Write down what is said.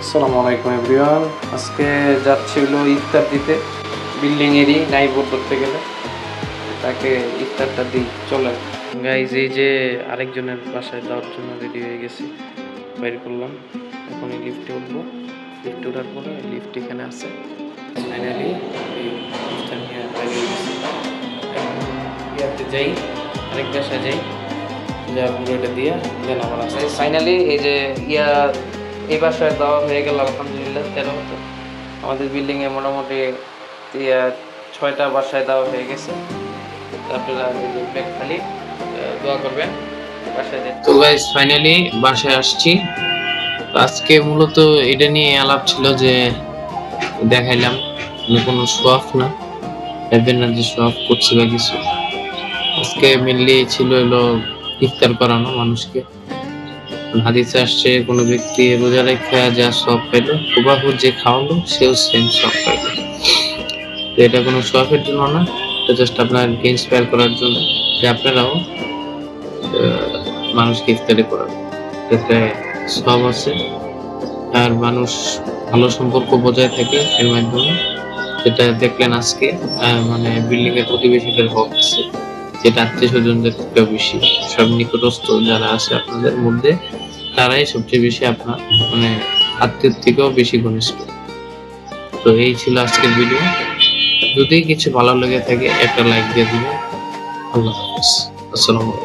আসসালামু আলাইকুম এভরিওয়ান। আজকে যাচ্ছি হলো ইফতার দিতে বিল্ডিংয়েরই নাইবুর ধরতে গেলে, তাকে ইফতারটা দিই। চলে গাইজ, এই যে আরেকজনের বাসায় দেওয়ার জন্য রেডি হয়ে গেছি, বাইর করলাম। এখন এই লিফটে উঠবো, লিফটে ওঠার পরে লিফট এখানে আছে। ফাইনালি এই ইফতার নিয়ে বাইরে হয়ে গেছি। এখন ইয়াতে যাই, আরেক বাসায় যাই, যা পুরো এটা দিয়ে দেন আবার আসে। ফাইনালি এই যে এই বাসায় দেওয়া হয়ে গেল আলহামদুলিল্লাহ। 13 মতো আমাদের বিল্ডিংয়ে মোটামুটি 6টা বাসায় দেওয়া হয়ে গেছে। আপনারা ব্যাগ খালি দোয়া করবেন বাসায় যেতে। তো গাইস ফাইনালি বাসায় আসছি। আজকে মূলত এটা নিয়ে আলাপ ছিল যে দেখাইলাম, কোনো শো অফ না, ভেবেন না যে শো অফ করছি বা কিছু। আজকে মেনলি ছিল হলো ইফতার করানো মানুষকে। হাদিসে আসছে কোনো ব্যক্তি রোজা রেখে যা সব পাইলো, হুবাহু যে খাওয়ালো সেও সেম সব পাইলো। তো এটা কোনো শখের জন্য না, এটা জাস্ট আপনাকে ইন্সপায়ার করার জন্য যে আপনারাও মানুষকে ইফতারি করাবেন, এতে সব আছে। আর মানুষ ভালো সম্পর্ক বজায় থাকে এর মাধ্যমে। যেটা দেখলেন আজকে, মানে বিল্ডিং এর প্রতিবেশীদের হক আছে, যেটা আত্মীয় স্বজনদের থেকে বেশি, সব নিকটস্থ যারা আছে আপনাদের মধ্যে, তারাই সবচেয়ে বেশি আপনার মানে আত্মীয় থেকেও বেশি ঘনিষ্ঠ। তো এই ছিল আজকের ভিডিও। যদি কিছু ভালো লেগে থাকে একটা লাইক দিয়ে দিবেন। আল্লাহ হাফেজ। আসসালামু আলাইকুম।